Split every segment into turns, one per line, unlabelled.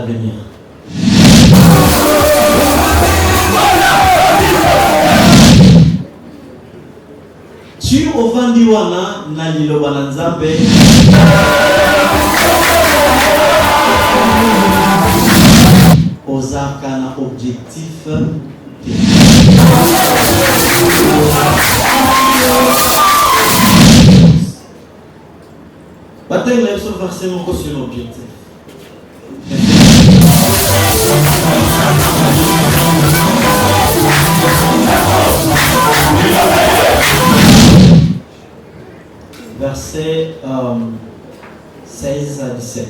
l'avenir. Tu ovandi wana na liloba na Nzambe ozaka na objectif Bataille la sur forcément sur l'objectif. Versets 16 à 17.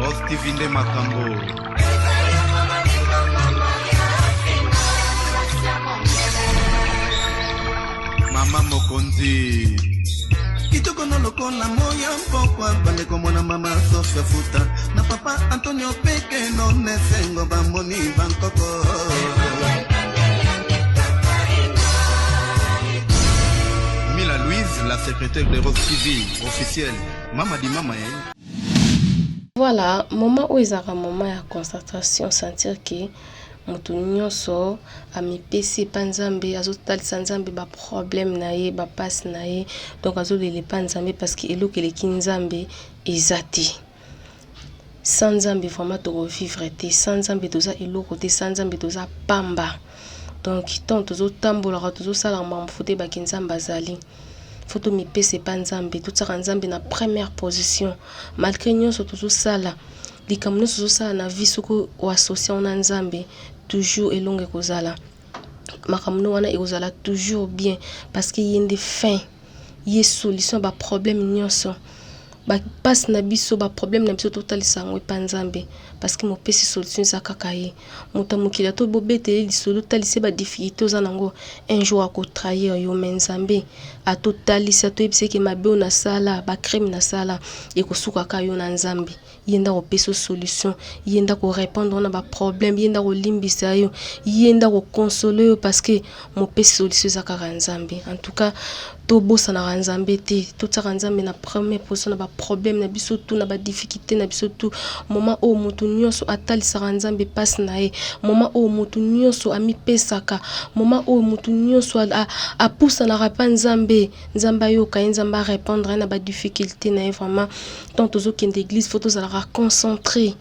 Rose TV nde makambo Mama Mokonzi Kitoko na loko na moya mpokwa Bande komona mama Sofia Futa Na papa Antonio Peke no nesengo bamoni bankoko Mila Louise, la secrétaire de Rose TV officielle Mama di mama
Voilà, moment où ils ont un moment de concentration, sentir que mutu nyonso amipesi panzambe azotalisa nzambe ba problème na ye ba passe na ye donc azolele panzambe parce que eloko eleki nzambe ezati sans nzambe vraiment to vivre te sans nzambe toza eloko te sans nzambe toza pamba donc tant tozo tambola tozo sala mamfute ba kinzamba azali Photo mi pese panzambe tout ça nzambe na première position malgré nyonso tozo sala likamno tozo sala na vie soko o associé na nzambe toujours elonge kozala makamno wana ekozala toujours bien parce que yende fin yé solution ba problème nyonso ba passe na biso ba problème na biso total sangwe panzambe parce que mo pesi solution za kakaye mutamukila to bobete lisolo talise ba difficulté ozanango un jour à trahir yo menzambe a totalisa to ebise ke mabe na sala ba crime na sala e kosuka ka yo na nzambe yenda ko pesi solution yenda ko répondre na ba problème yenda ko limbisa yo yenda ko consoler parce que mo pesi solution za kaka nzambe en tout cas to bossa na nzambe te to tsaka nzambe na première position na ba problème na biso tout na ba difficulté na biso tout moment o mutu nyonso atalisa nzambe passe na ye moment o mutu nyonso amipesaka moment o mutu nyonso a poussa na rapa nzambe nzamba yo ka nzamba répondre na ba difficulté na vraiment tant tozo kende église faut toza la concentrer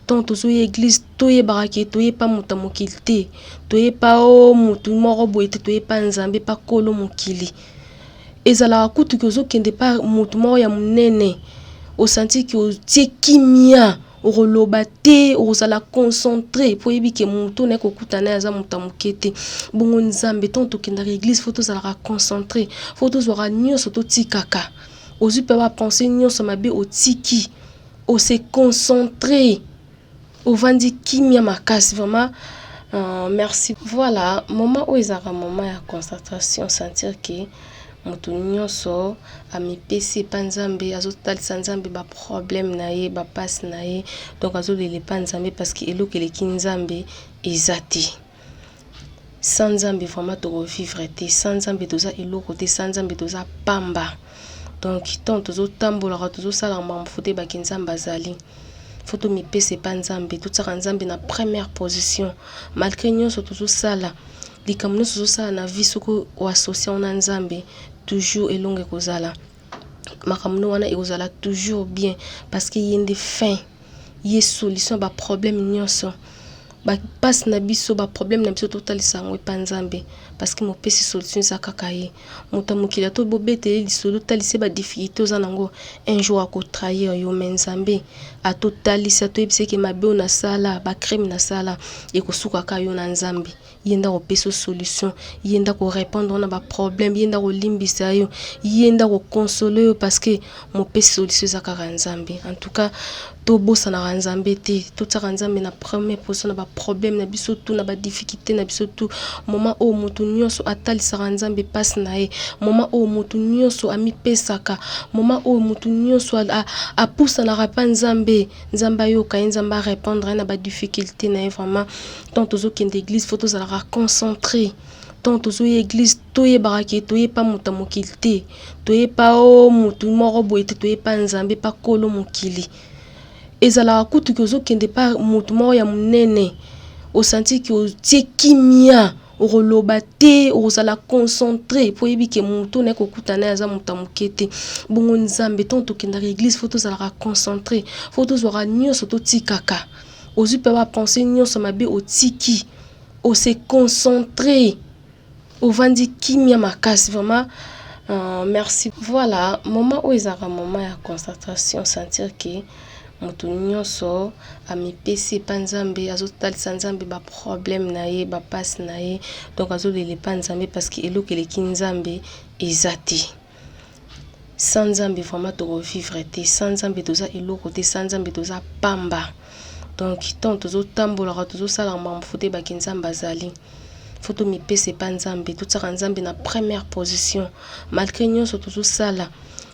tant tozo église toye barake toye pa muta mokilité toye pa o mutu moko boyete toye pa nzambe pa kolo mokili ezala kutu kozo kende pa mutu moko ya munene au senti que o kimia o roloba te o sala concentré po yebi ke mutu na kokutana aza muta mokete bongo nzambe tant kende église faut toza concentré faut toza nyonso to tikaka ozu pe ba penser nyonso mabe o tiki o se concentrer au vandi kimia makasi vraiment merci. Voilà, moment où ils ont un moment de concentration, sentir que mutu nyonso amipesi panzambe azotalisa nzambe ba problème na ye ba passe na ye donc azolele panzambe parce que eloko eleki nzambe ezati sans nzambe vraiment to vivre te sans nzambe toza eloko te sans nzambe toza pamba donc tant tozo tambola tozo sala mamfute ba kinzamba azali photo mi pese panzambe tout ça nzambe na première position malgré nyonso tozo sala likamno tozo sala na vie soko o associé na nzambe toujours elonge kozala makamno wana ekozala toujours bien parce que yende fin yé solution ba problème nyonso ba passe na biso ba problème na biso total sangwe panzambe parce que mo pesi solution za kakaye mutamukila to bobete lisolo talise ba difficulté ozanango un jour à trahir yo menzambe a totalisa to ebise ke mabe na sala ba crime na sala e kosuka ka yo na nzambe yenda ko pesi solution yenda ko répondre na ba problème yenda ko limbisa yo yenda ko consoler yo parce que mo pesi solution za kaka nzambe en tout cas to bossa na nzambe te to tsaka nzambe na première position na ba problème na biso tout na ba difficulté na biso tout moment o mutu nyonso atalisaka nzambe pasi na ye, moment oyo mutu nyonso amipesaka, moment oyo mutu nyonso apusanaka pa nzambe, nzambe ayoka ye, nzambe arépondre na ba difficulté na ye. Vraiment tant tozokende église faut tozalaka concentré, tant tozoya église toyebaka ke toyepa mutu mokili te, toyepa o mutu moko boye te, toyepa nzambe pa kolo mokili. Ezalaka kutu ke ozokende pa mutu moko ya munene, osanti ke otie kimia, oroloba te, ozala concentré po yebi ke mutu na kokutana aza mutu moke te. Bongo nzambe tant tokendaka église faut tozalaka concentré, faut tozwaka nyonso totikaka, ozwi pe ba penser nyonso mabe otiki, o se concentrer, ovandi kimia makasi. Vraiment merci. Voilà, moment où ezaka moment ya concentration, sentir que mutu nyonso amipesi pa nzambe, azotalisa nzambe ba problème na ye, ba passe na ye, donc azolele pa nzambe parce que eloko eleki nzambe eza te. Sans nzambe vraiment tokovivre te, sans nzambe toza eloko te, sans nzambe toza pamba. Donc tant tozotambolaka tozosala mambo fote baki nzambe azali, faut tomipese pa nzambe, totsaka nzambe na première position. Malgré nyonso tozosala,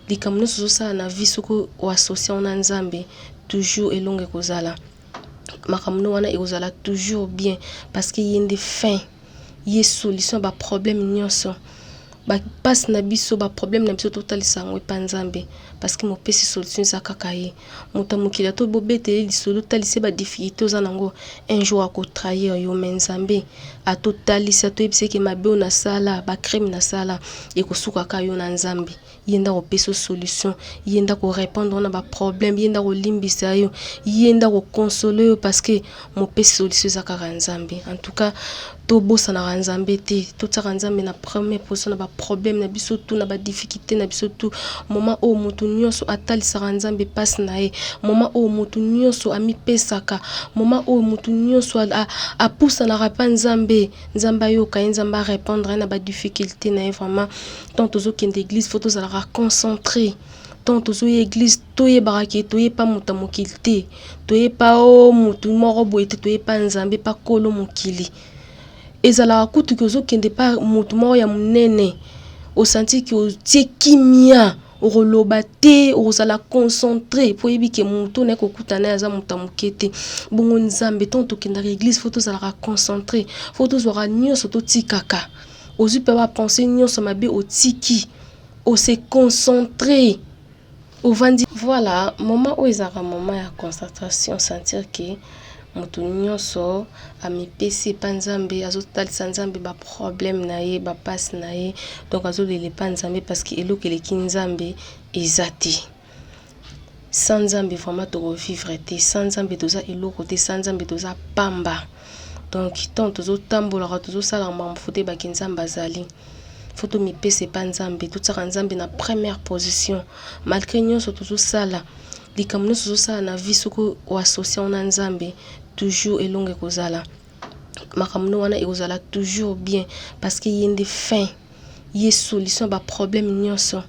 likambo nyonso tozosala na vie soko oassocie na nzambe, toujours elonge kozala makambo wana ekozala toujours bien parce que yende fin, ye solution ba problème nyonso, ba passe na biso, ba problème na biso totalisa ngwe pa nzambe parce que mopesi solution za kaka ye. Muta mokila to bobeteli lisolo talise ba difficulté oza nango, un jour ako trahir yo, nzambe atotalisa to yebise ke mabe na sala, ba crime na sala ekosuka ka yo na nzambe, yenda ko peso solution, yenda ko répondre na ba problème, yenda ko limbisa yo, yenda ko consoler yo parce que mopesi solution za kaka nzambe. En tout cas to bossa na nzambe te, to tsaka nzambe na première position na ba problème na biso tout, na ba difficulté na biso tout. Moment o mutu nyonso atalisaka nzambe pasi na ye, moment o mutu nyonso amipesaka, moment o mutu nyonso apusanaka pa nzambe, nzambe ayoka ye, nzambe arépondre na ba difficulté na ye. Vraiment tant tozokende église faut tozalaka concentré, tant tozoya église toyebaka ke toyepa mutu mokili te, toyepa o mutu moko boye te, toyepa nzambe pa kolo mokili. Ezalaka kutu ke ozokende pa mutu moko ya munene, osanti ke otie kimia, oroloba te, ozala concentré po yebi ke mutu na kokutana aza mutu moke te. Bongo nzambe tant tokendaka église faut tozalaka concentré, faut tozwaka nyonso totikaka, ozwi pe ba penser nyonso mabe otiki, o se concentrer, ovandi. Voilà, moment où ezaka moment ya concentration, sentir que mutu nyonso amipesi pa nzambe, azotalisa nzambe ba problème na ye, ba passe na ye, donc azolele pa nzambe parce que eloko eleki nzambe eza te. Sans nzambe vraiment tokovivre te, sans nzambe toza eloko te, sans nzambe toza pamba. Donc tant tozotambolaka tozosala mambo fote baki nzambe azali, faut tomipese pa nzambe, totsaka nzambe na première position. Malgré nyonso tozosala, likambo nyonso tozosala na vie soko oassocie na nzambe, toujours elonge kozala makambo wana ekozala toujours bien parce que yende fin, ye solution ba problème nyonso,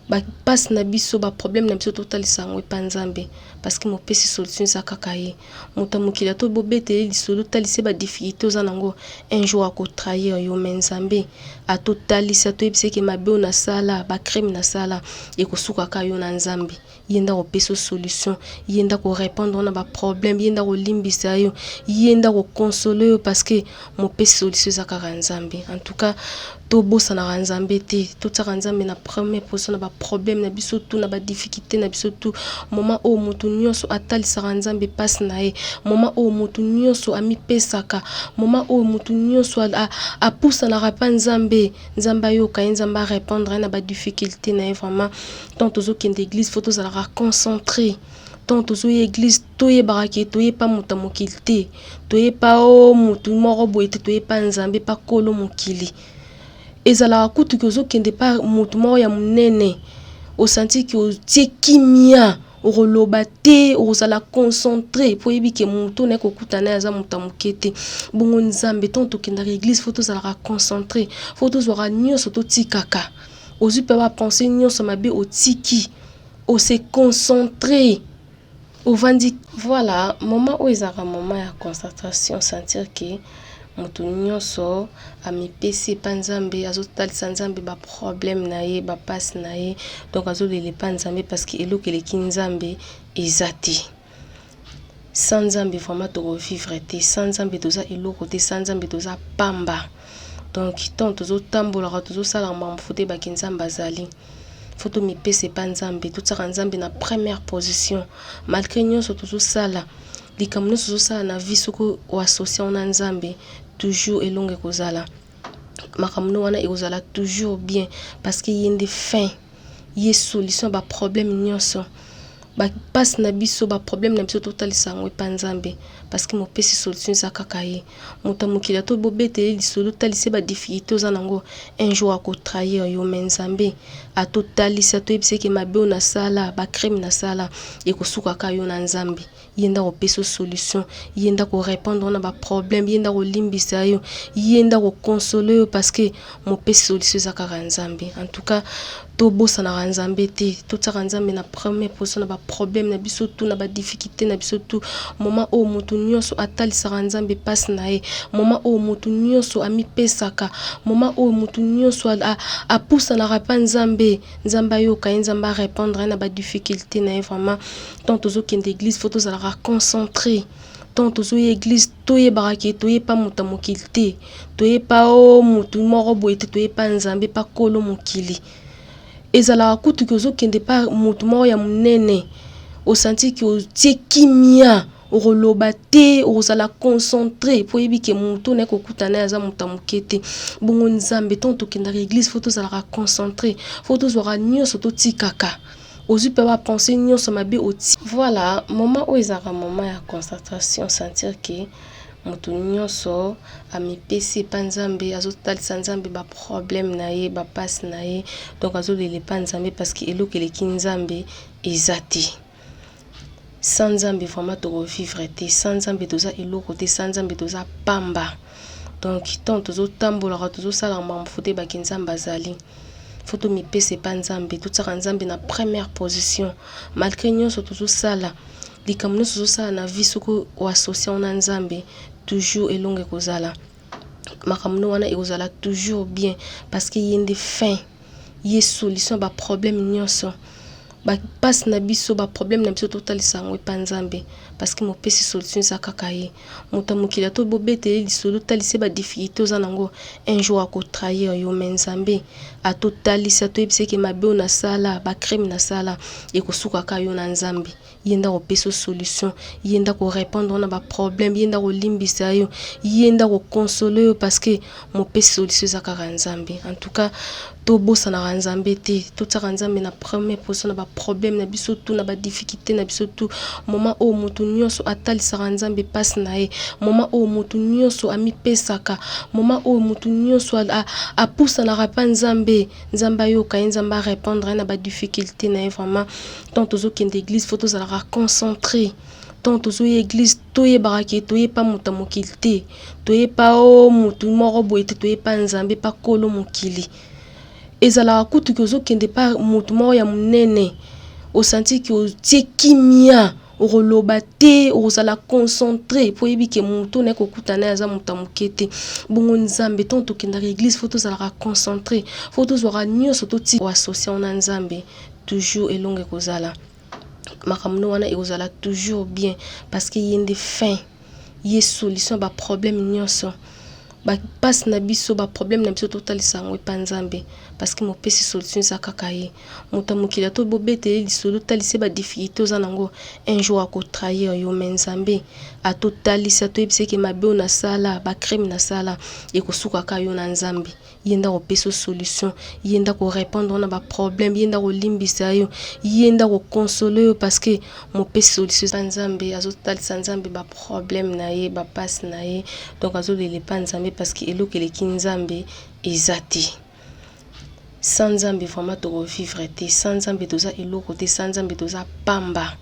ba passe na biso, ba problème na biso totalisa ngwe pa nzambe parce que mopesi solution za kaka ye. Muta mokila to bobeteli lisolo talise ba difficulté oza nango, un jour ako trahir yo, nzambe atotalisa to yebise ke mabe na sala, ba crime na sala ekosuka ka yo na nzambe, yenda ko peso solution, yenda ko répondre na ba problème, yenda ko limbisa yo, yenda ko consoler yo parce que mopesi solution za kaka nzambe. En tout cas to bossa na nzambe te, to tsaka nzambe na première position na ba problème na biso tout, na ba difficulté na biso tout. Moment o mutu nyonso atalisaka nzambe pasi na ye, moment o mutu nyonso amipesaka, moment o mutu nyonso apusanaka pa nzambe, nzambe ayoka ye, nzambe arépondre na ba difficulté na ye. Vraiment tant tozokende église faut tozalaka concentré, tant tozoya église toyebaka ke toyepa mutu mokili te, toyepa o mutu moko boye te, toyepa nzambe pa kolo mokili. Ezalaka kutu ke ozokende pa mutu moko ya munene, osanti ke otie kimia, oroloba te, ozala concentré po yebi ke mutu na kokutana aza mutu moke te. Bongo nzambe tant tokendaka église faut tozalaka concentré, faut tozwaka nyonso totikaka, ozwi pe ba penser nyonso mabe otiki, o se concentrer, ovandi. Voilà, moment où ezaka moment ya concentration, sentir que mutu nyonso amipesi pa nzambe azotalisa nzambe ba problème na ye ba passe na ye donc azolele pa nzambe parce que eloko eleki nzambe eza te. Sans nzambe vraiment tokovivre te, sans nzambe toza eloko te, sans nzambe toza pamba. Donc tant tozotambolaka tozosala makambo te baki nzambe azali foto mipese pa nzambe totsaka nzambe na première position malgré nyonso tozosala likambo nyonso tozosala na vie soko oassocie na nzambe toujours elonge kozala makambo wana ekozala toujours bien parce que yende fin ye solution ba problème nyonso ba passe na biso ba problème na biso totalisa ngo pa nzambe parce que mopesi solution za kaka ye moto mokila to bobete lisolo talise ba difficulté oza nango un jour ako trahir yo nzambe a totalisa to ebise ke mabe na sala ba crime na sala e kosuka ka yo na nzambe yenda ko peso solution yenda ko répondre na ba problème yenda ko limbisa yo yenda ko consoler yo parce que mopesi solution za kaka nzambe en tout cas to bossa na nzambe te to tsaka nzambe na première position na ba problème na biso tout na ba difficulté na biso tout moment o mutu nyonso atalisaka nzambe passe na ye moment o mutu nyonso amipesaka moment o mutu nyonso a poussa na rapa nzambe yo ka nzamba répondre na ba difficulté na ye vraiment tant tozo kende église faut tozala concentré tant tozo église toye baraki toye pa muta mokili te toye pa o mutu moko boye te toye pa nzambe pa kolo mokili ezala kutu kozo kende pa mutu moko ya munene au senti que tie kimia oroloba te ozala concentré po yebi ke mutu ne kokutana aza muta mokete bongo nzambe tant tokenda église faut tozala concentré faut tozora nyonso totikaka ozu pe ba penser nyonso mabe oti voilà moment où ezaka moment ya concentration sentir que mutu nyonso amipesi pa nzambe azotalisa nzambe ba problème na ye ba passe na ye donc azolele pa nzambe parce que eloko eleki nzambe eza te. Sans nzambe vraiment tokovivre te, sans nzambe toza eloko te, sans nzambe toza pamba. Donc tant tozotambolaka tozosala makambo te baki nzambe azali foto mipese pa nzambe totsaka nzambe na première position malgré nyonso tozosala likambo nyonso tozosala na vie soko oassocie na nzambe toujours elonge kozala. makambo wana ekozala toujours bien parce que yende fin ye solution ba problème nyonso ba passe na biso ba problème na biso totalisa ngo pa nzambe parce que mopesi solution za kaka ye moto mokila to bobete lisolo talise ba difficulté oza nango un jour ako trahir yo nzambe a totalisa to ebise ke mabe na sala ba crime na sala e kosuka ka yo na nzambe yenda ko peso solution yenda ko répondre na ba problème yenda ko limbisa yo yenda ko consoler yo parce que mopesi solution za kaka nzambe en tout cas to bossa na nzambe te to tsaka nzambe na première position na ba problème na biso tout na ba difficulté na biso tout moment o mutu nyonso atalisaka nzambe passe na ye moment o mutu nyonso amipesaka moment o mutu nyonso a poussa na rapa nzambe yo ka nzamba répondre na ba difficulté na ye vraiment tant tozo kende église faut tozala concentré tant tozo église toye baraki toye pa muta mokili te toye pa o mutu moko boye te toye pa nzambe pa kolo mokili ezala kutu kozo kende pa mutu moko ya munene au senti que tie kimia oroloba te ozala concentré po yebi ke mutu ne kokutana aza muta mokete bongo nzambe tant tokenda église faut tozala concentré faut tozora nyonso toti oassocie na nzambe toujours elonge kozala. makambo wana ekozala toujours bien parce que yende fin ye solution ba problème nyonso ba passe na biso totalisa ngo pa nzambe parce que mopesi solution za kaka ye moto mokila to bobete lisolo talise ba difficulté oza nango un jour ako trahir yo nzambe a totalisa to ebise ke mabe na sala ba crime na sala e kosuka ka yo na nzambe yenda ko peso solution yenda ko répondre na ba problème yenda ko limbisa yo yenda ko consoler yo parce que makambo wana ekozala toujours bien parce que yende fin ye solution ba problème nyonso ba passe na biso ba problème na biso totalisa ngo pa nzambe parce que mopesi solution za kaka ye moto mokila to bobete lisolo talise ba difficulté oza nango un jour ako trahir yo nzambe a totalisa to ebise ke mabe na sala ba crime na sala e kosuka ka yo na nzambe yenda ko peso solution yenda ko répondre na ba problème yenda ko limbisa yo yenda ko consoler yo parce que mopesi solution za nzambe azotalisa nzambe ba problème na ye ba passe na ye donc azolele pa nzambe parce que eloko eleki nzambe eza te. Sans nzambe vraiment tokovivre te, sans nzambe toza eloko te, sans nzambe toza pamba.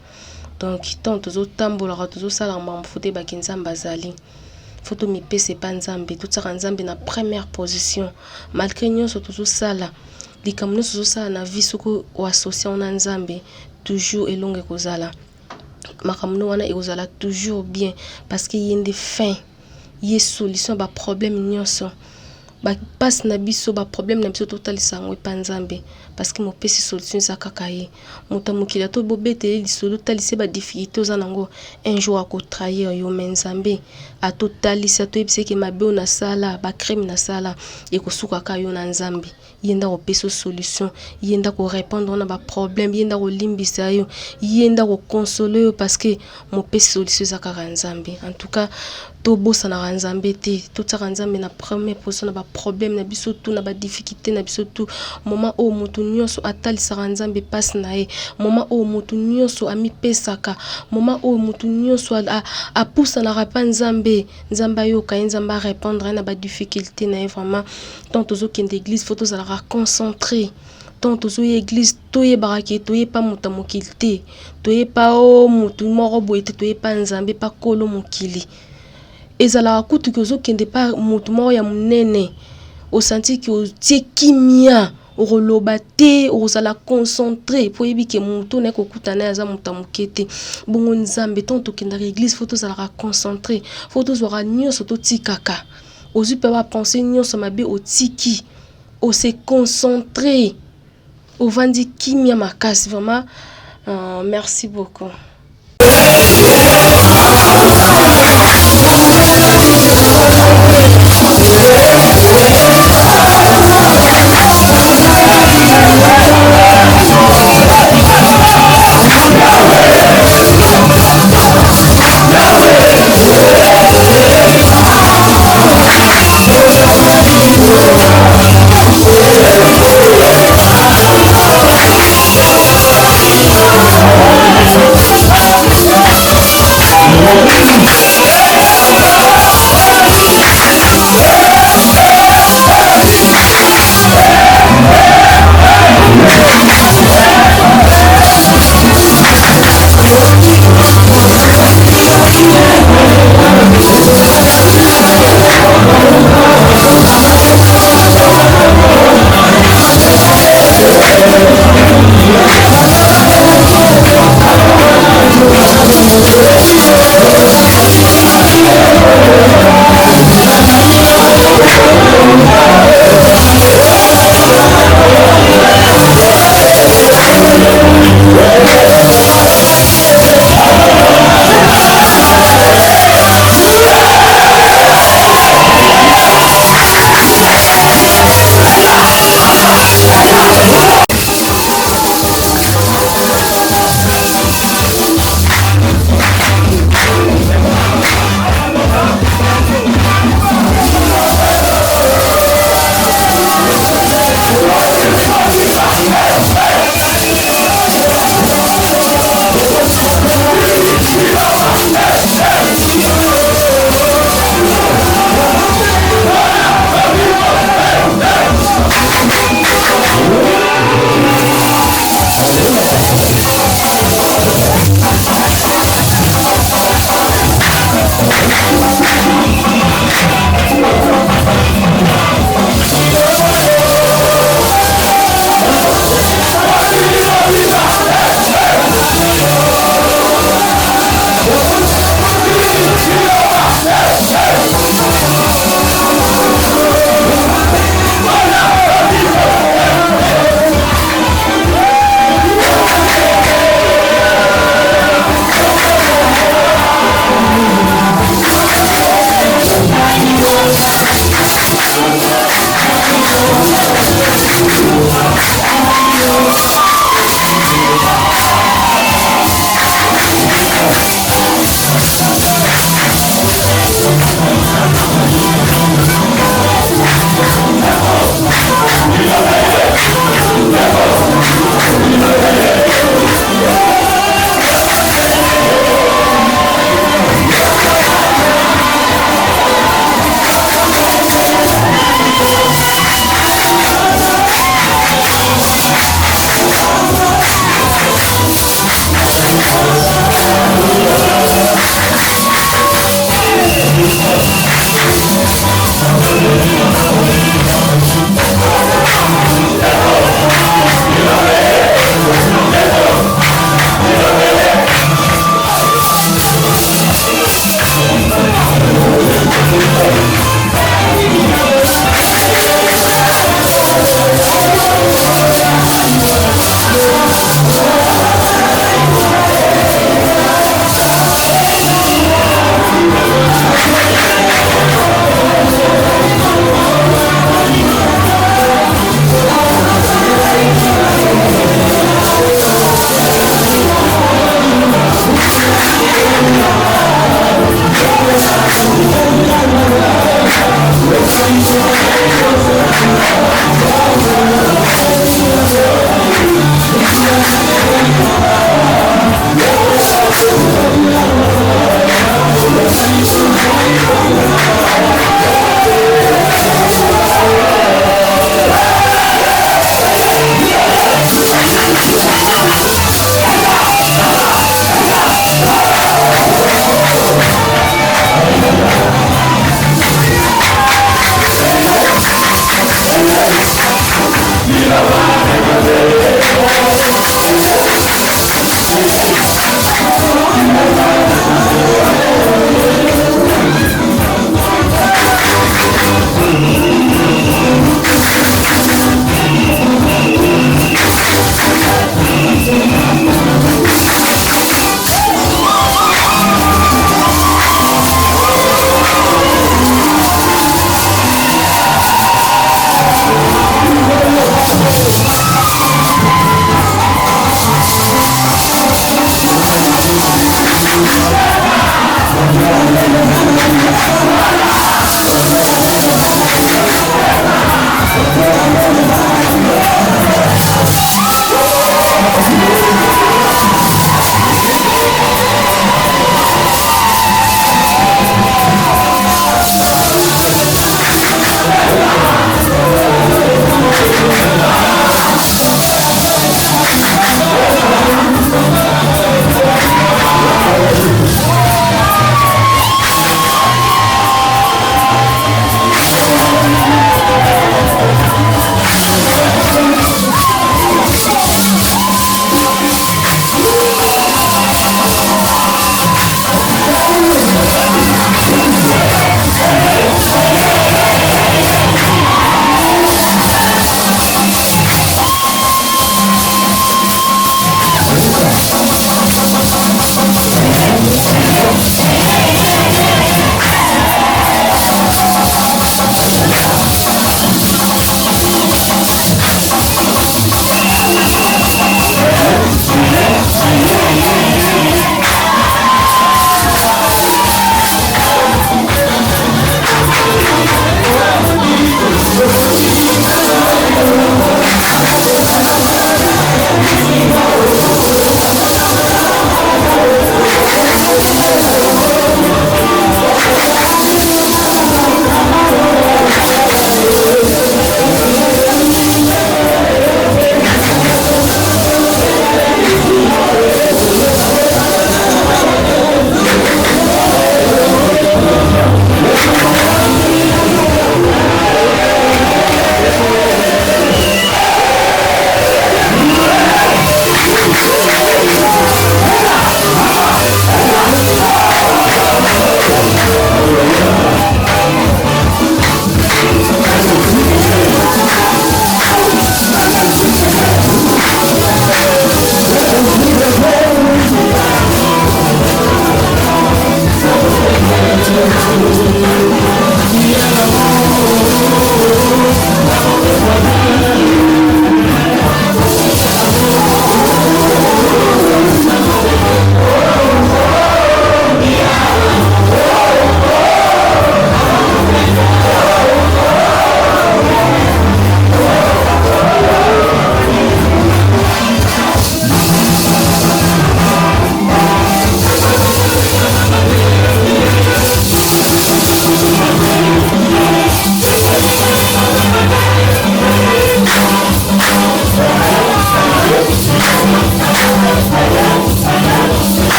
Donc tant tozotambolaka tozosala makambo te baki nzambe azali foto mipese pa nzambe totsaka nzambe na première position malgré nyonso tozosala likambo nyonso tozosala na vie soko oassocie na nzambe toujours elonge kozala. makambo wana ekozala toujours bien parce que yende fin ye solution ba problème nyonso ba passe na biso ba problème na biso total sango panzambe parce que mo pesi solution za kaka ye muta mukila to bobete lisolo talise ba difficulté za nango un jour ko trahir yo menzambe a totalisa to ebise ke mabe na sala ba crime na sala e ko suka ka yo na nzambe yenda ko pesi solution yenda ko répondre na ba problème yenda ko limbisa yo yenda ko consoler yo parce que mo pesi solution za kaka nzambe en tout cas to bossa na nzambe te to tsaka nzambe na première position na ba problème na biso tout na ba difficulté na biso tout moment o mutu nyonso atalisaka nzambe passe na ye moment o mutu nyonso amipesaka moment o mutu nyonso a poussa na rapa nzambe yo ka nzamba répondre na ba difficulté na vraiment tant tozo kende église faut tozala concentré tant tozo église toye baraki toye pa muta mokili te toye pa o mutu moko boye te toye pa nzambe pa kolo mokili ezala kutu ki ozokende pa mutu moko ya munene osanti ki otie kimia oroloba te ozala concentré po yebi ke mutu na kokutana ya za muta mokete bongo nzambe tant tokendaka église faut tozala concentré faut tozwaka nyonso totikaka ozwi pe ba penser nyonso mabe otiki o se concentrer ovandi kimia makasi vraiment merci beaucoup.
Thank you.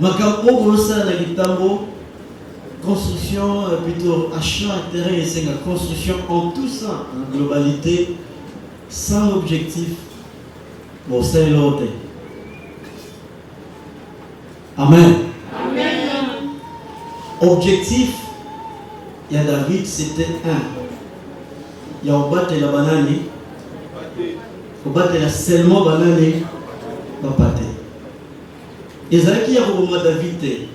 Makambo ça na kitambo construction plutôt achat terrain et c'est la construction en tout ça en globalité sans objectif. Bon c'est l'autre. Amen. Amen. Objectif, il y a David, c'était un. Il y a Obat et la banane. Obat et la seulement banane. Bapate. Ezaki y a Obat David.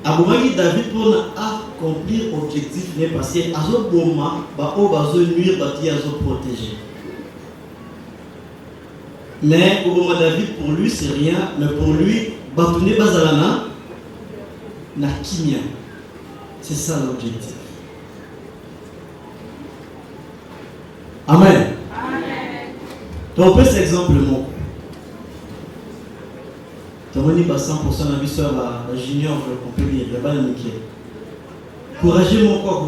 Abomaki David pour accomplir l'objectif, mais parce que Azo Boma, Bao Bazo nuire, Bati Azo protéger. Mais Obama David, pour lui, c'est rien, mais pour lui, Batoune Bazalana, na kimia. C'est ça l'objectif. Amen. Amen. Donc, on peut cet exemple, mon. Tu as dit 100% de la vie sur la junior, on peut dire, il n'y a pas de mouquet. Couragez mon corps,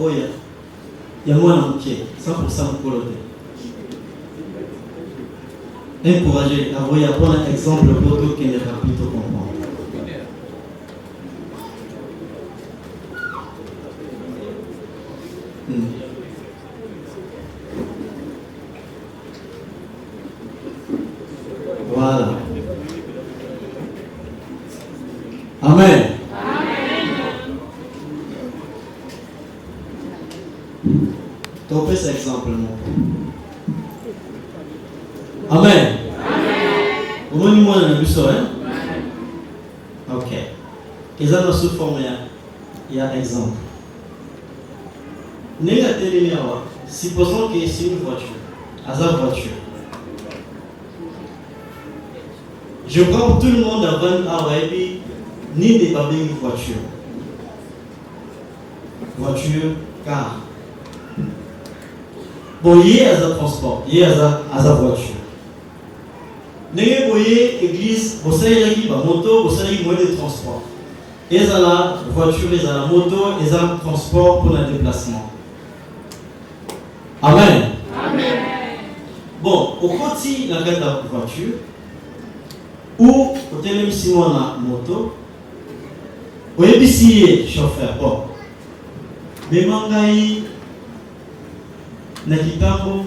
il y a moins de mouquet, 100% de coloté. Encouragez, il y a un exemple pour tout qui est rapide à comprendre. Voilà. Amen. Tu fais cet exemple. Amen. Comment nous on a vu ça, hein? Ok. Ils ont sous forme il y a exemple. Supposons que c'est une voiture. Hasard voiture. Je prends tout le monde avant Hawaii, ni des babés une voiture. Voiture, car. Bon, il y a un transport, il y a un voiture. N'est-ce pas église, vous savez qui va moto, vous savez moyen de transport. Et ça la voiture, et ça la moto, et ça le transport pour le déplacement. Amen. Amen. Bon, au côté de la voiture, ou au téléphone si on a moto, ou ébissé chauffeur. Bon, mais mangaï, na kitambo,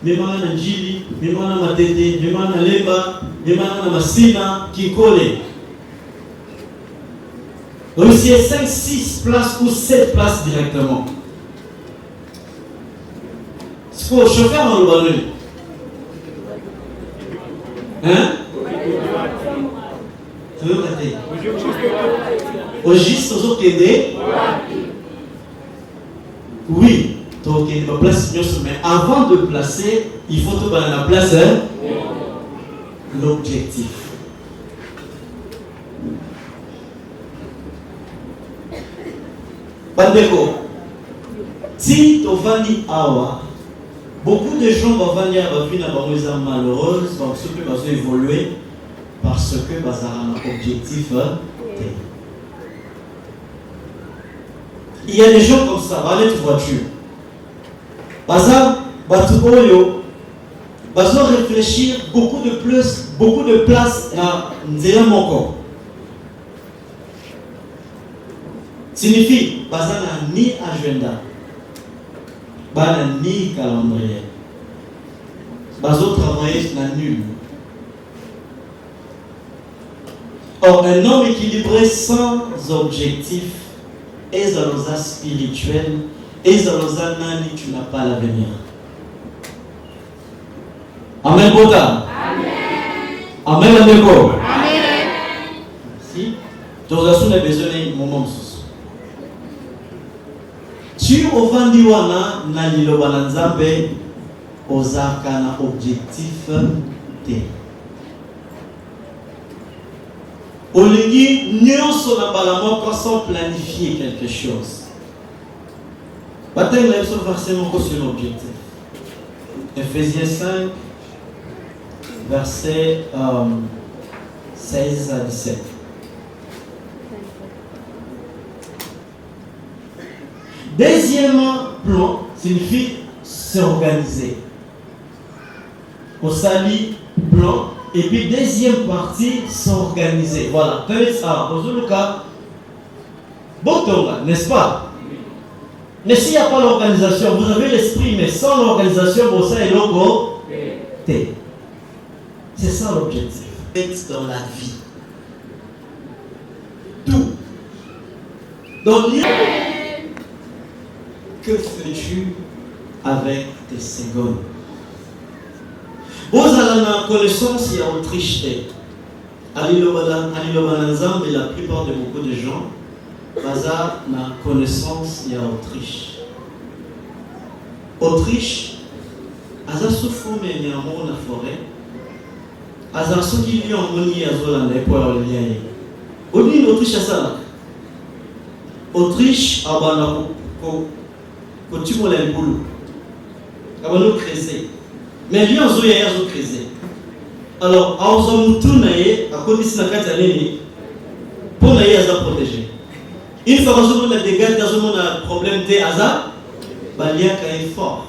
memana na njili, memana na matete, memana na lemba, memana na masina, kikole. Aussi 5, 6 places ou 7 places directement. C'est pour le chauffeur dans le ballon. Hein? Tu veux rater? Au juste aux autres aider? Oui. Donc, il va placer, mais avant de placer, il faut tout dans la place, hein? L'objectif. Bandeko, si tu vas dire awa, beaucoup de gens vont venir à la vie malheureuse, donc ceux qui vont évoluer parce que ils ont un objectif. Il y a des gens comme ça, va aller de voiture. Baza, Batuoyo, Bazo réfléchir beaucoup de place à Nzela Moko. Signifie, Baza n'a ni agenda, Baza ni calendrier. Bazo travailler n'a nul. Or, un homme équilibré sans objectif est dans l'osa spirituel. Et Zaloza Nani, tu n'as pas l'avenir. Amen, Bota. Amen. Amen, Ameko. Amen. Si, tu as besoin d'un moment. Tu offandi wana na liloba na Nzambe ozaka na objectif te. Olingi nyonso na balamo sans planifier quelque chose. Bataille sur verset sur l'objectif. Ephésiens 5, versets 16 à 17. Deuxièmement, plan signifie s'organiser. Au sali, plan Et puis deuxième partie, s'organiser. Voilà. Botonga, n'est-ce pas? Mais s'il n'y a pas l'organisation, vous avez l'esprit, mais sans l'organisation, vous savez, logo, c'est ça l'objectif. Être dans la vie. Tout. Donc, que fais-tu avec tes secondes? Vous avez la connaissance, il y a Autriche. Et la plupart de beaucoup de gens, Baza na connaissance, il y a Autriche. Autriche, Aza souffre, mais il y a un mot dans la forêt. Aza ceux qui lui ont moni à Zola, n'est pas le lien. Au-delà d'Autriche, à ça. Autriche, Abana, quand tu m'as le boulot. Abana, creuser. Mais lui, en Zoya, il y a creuser. Alors, à Ozamutunaye, à côté de la Katanini, pour naïe Aza protéger. Une fois que vous avez des gars, vous avez un problème de hasard, il y a un effort.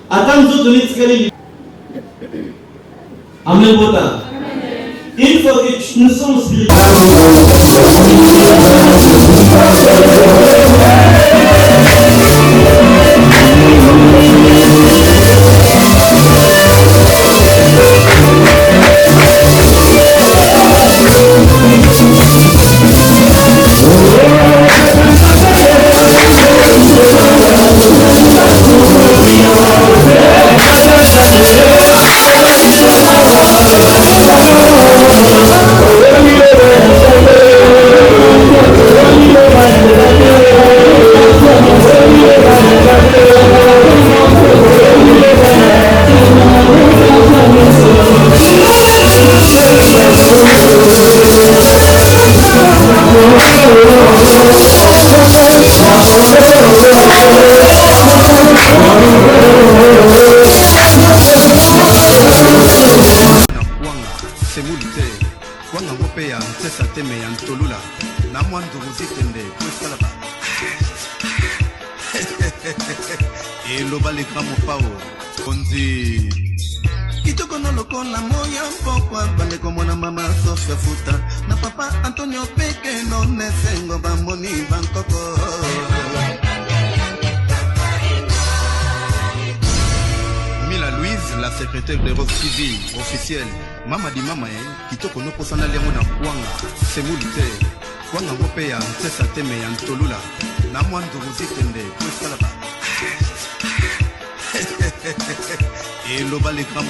Attends, nous donner ce qu'il y a. Amen. Une fois que nous sommes spirituels.
Et l'obal est grand pao. On dit Kitoko no loko na moya mpokwa bande komo na mama Sofia Futa na papa Antonio Peke no nesengo bamoni bankoko. Mila Louise, la secrétaire de Rock Civil officielle. Mama di mama Kitoko no posana liamo na kwanga. Semulite kwanga ngope ya ntesa teme ya ntolula. Na mwandu ruzitende kweskalaba. Et l'obal est grand